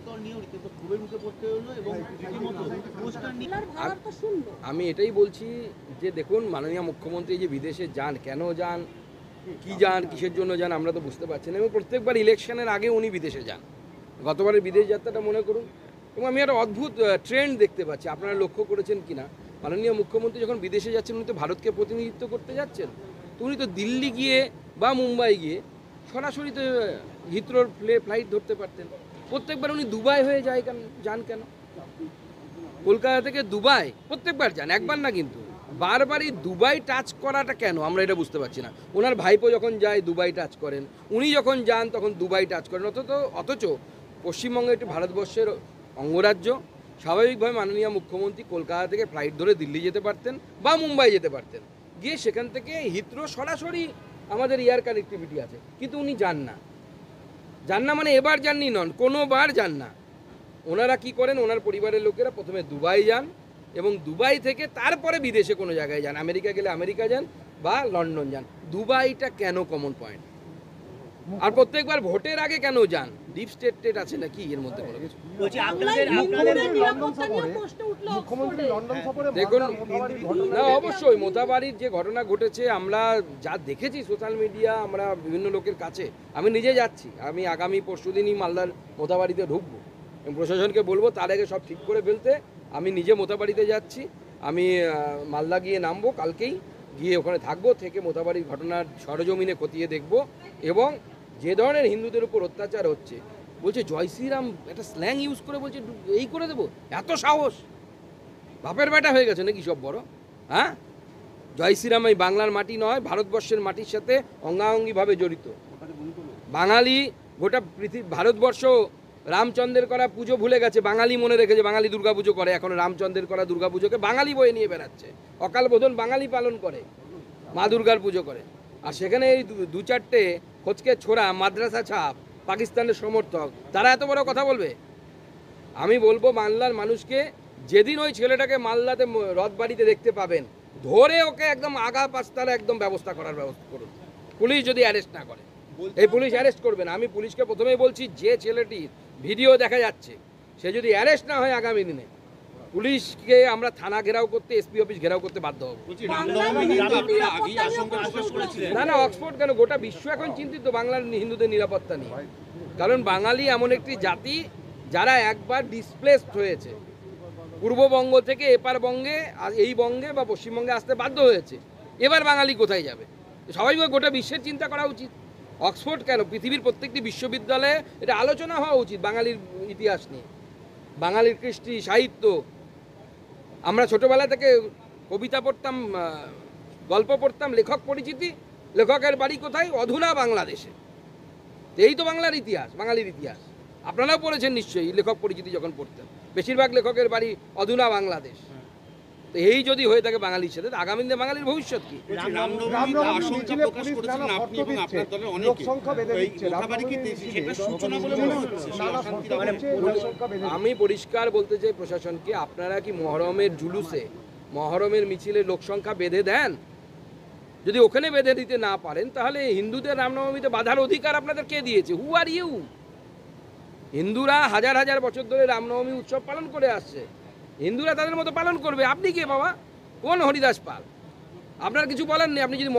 আরজিকর নিয়ে রীতিমতো ক্ষোভের মুখে পড়তে হলো এবং রীতিমতো পুরস্কার নিয়ে আমি এটাই বলছি যে দেখুন মাননীয় মুখ্যমন্ত্রী যে বিদেশে যান, কেন যান, কি যান, কিসের জন্য যান আমরা তো বুঝতে পারছি না। এবং প্রত্যেকবার ইলেকশনের আগে উনি বিদেশে যান। গতবারের বিদেশ যাত্রাটা মনে করুন। এবং আমি একটা অদ্ভুত ট্রেন্ড দেখতে পাচ্ছি, আপনারা লক্ষ্য করেছেন কিনা, মাননীয় মুখ্যমন্ত্রী যখন বিদেশে যাচ্ছেন উনি তো ভারতকে প্রতিনিধিত্ব করতে যাচ্ছেন, তো উনি তো দিল্লি গিয়ে বা মুম্বাই গিয়ে সরাসরি তো হিথ্রোর ফ্লাইট ধরতে পারতেন। প্রত্যেকবার উনি দুবাই হয়ে যান কেন? কলকাতা থেকে দুবাই প্রত্যেকবার যান, একবার না কিন্তু বারবারই দুবাই টাচ করাটা কেন আমরা এটা বুঝতে পারছি না। ওনার ভাইপো যখন যায় দুবাই টাচ করেন, উনি যখন যান তখন দুবাই টাচ করেন। অথচ পশ্চিমবঙ্গ একটি ভারতবর্ষের অঙ্গরাজ্য, স্বাভাবিকভাবে মাননীয় মুখ্যমন্ত্রী কলকাতা থেকে ফ্লাইট ধরে দিল্লি যেতে পারতেন বা মুম্বাই যেতে পারতেন, গিয়ে সেখান থেকে হিথ্রো সরাসরি আমাদের এয়ার কানেক্টিভিটি আছে, কিন্তু উনি যান না মানে এবার যাননি নন, কোনোবার যান না। ওনারা কি করেন, ওনার পরিবারের লোকেরা প্রথমে দুবাই যান এবং দুবাই থেকে তারপরে বিদেশে কোনো জায়গায় যান, আমেরিকা গেলে আমেরিকা যান বা লন্ডন যান। দুবাইটা কেন কমন পয়েন্ট? আর প্রত্যেকবার ভোটের আগে কেন যান? ডিপ স্টেট আছে নাকি এর মধ্যে কোনো কিছু? দেখুন না, অবশ্যই মোথাবাড়ির যে ঘটনা ঘটেছে আমরা যা দেখেছি সোশ্যাল মিডিয়া, আমরা বিভিন্ন লোকের কাছে, আমি নিজে যাচ্ছি, আমি আগামী পরশুদিনই মালদার মোথাবাড়িতে ঢুকবো এবং প্রশাসনকে বলবো তার আগে সব ঠিক করে ফেলতে। আমি নিজে মোথাবাড়িতে যাচ্ছি, আমি মালদা গিয়ে নামবো কালকেই, গিয়ে ওখানে থাকবো, থেকে মোথাবাড়ির ঘটনার সরজমিনে খতিয়ে দেখব। এবং যে ধরনের হিন্দুদের উপর অত্যাচার হচ্ছে, বলছে জয় শ্রীরাম, একটা স্ল্যাং ইউজ করে বলছে এই করে দেবো, এত সাহস! বাপের বেটা হয়ে গেছে নাকি সব বড়? হ্যাঁ, জয় শ্রীরাম এই বাংলার মাটি নয়, ভারতবর্ষের মাটির সাথে অঙ্গাঙ্গিভাবে জড়িত। বাঙালি গোটা ভারতবর্ষ রামচন্দ্রের করা পুজো ভুলে গেছে, বাঙালি মনে রেখেছে, বাঙালি দুর্গাপুজো করে, এখন রামচন্দ্রের করা দুর্গাপুজোকে বাঙালি বয়ে নিয়ে বেড়াচ্ছে। অকাল বোধন বাঙালি পালন করে, মা দুর্গার পুজো করে, আর সেখানে এই দু চারটে খোঁচকে ছোড়া মাদ্রাসা ছাপ পাকিস্তানের সমর্থক, তারা এত বড় কথা বলবে? আমি বলবো বাংলার মানুষকে, যেদিন ওই ছেলেটাকে মালদাতে রথবাড়িতে দেখতে পাবেন, ধরে ওকে একদম আগা পাঁচতারা একদম ব্যবস্থা করুন। পুলিশ যদি অ্যারেস্ট না করে, এই পুলিশ অ্যারেস্ট করবে না। আমি পুলিশকে প্রথমেই বলছি, যে ছেলেটির ভিডিও দেখা যাচ্ছে সে যদি অ্যারেস্ট না হয় আগামী দিনে পুলিশকে আমরা থানা ঘেরাও করতে, এসপি অফিস ঘেরাও করতে বাধ্য হব। না, অক্সফোর্ড কেন, গোটা বিশ্ব এখন চিন্তিত বাংলার হিন্দুদের নিরাপত্তা নিয়ে। কারণ বাঙালি এমন একটি জাতি যারা একবার ডিসপ্লেসড হয়েছে, পূর্ববঙ্গ থেকে এপার বঙ্গে, এই বঙ্গে বা পশ্চিমবঙ্গে আসতে বাধ্য হয়েছে। এবার বাঙালি কোথায় যাবে? স্বাভাবিকভাবে গোটা বিশ্বের চিন্তা করা উচিত। অক্সফোর্ড কেন, পৃথিবীর প্রত্যেকটি বিশ্ববিদ্যালয়ে এটা আলোচনা হওয়া উচিত বাঙালির ইতিহাস নিয়ে, বাঙালির কৃষ্টি সাহিত্য। আমরা ছোটোবেলা থেকে কবিতা পড়তাম, গল্প পড়তাম, লেখক পরিচিতি, লেখকের বাড়ি কোথায়? অধুনা বাংলাদেশে। এই তো বাংলার ইতিহাস, বাঙালির ইতিহাস। আপনারাও পড়েছেন নিশ্চয়ই, লেখক পরিচিতি যখন পড়তেন, বেশিরভাগ লেখকের বাড়ি অধুনা বাংলাদেশ। তো এই যদি হয়ে থাকে বাঙালির সাথে, বাঙালির ভবিষ্যৎ কি? আমি পরিষ্কার বলতে চাই প্রশাসনকে, আপনারা কি মহরমের জুলুসে, মহরমের মিছিলে লোকসংখ্যা বেঁধে দেন? যদি ওখানে বেঁধে দিতে না পারেন, তাহলে হিন্দুদের রামনবমীতে বাধার অধিকার আপনাদের কে দিয়েছে? হু আর ইউ? হিন্দুরা হাজার হাজার বছর ধরে রামনবমী উৎসব পালন করে আসছে, হিন্দুরা তাদের মতো পালন করবে। আপনি কে বাবা? কোন হরিদাস পাল? আপনার কিছু বলার নেই। আপনি যদি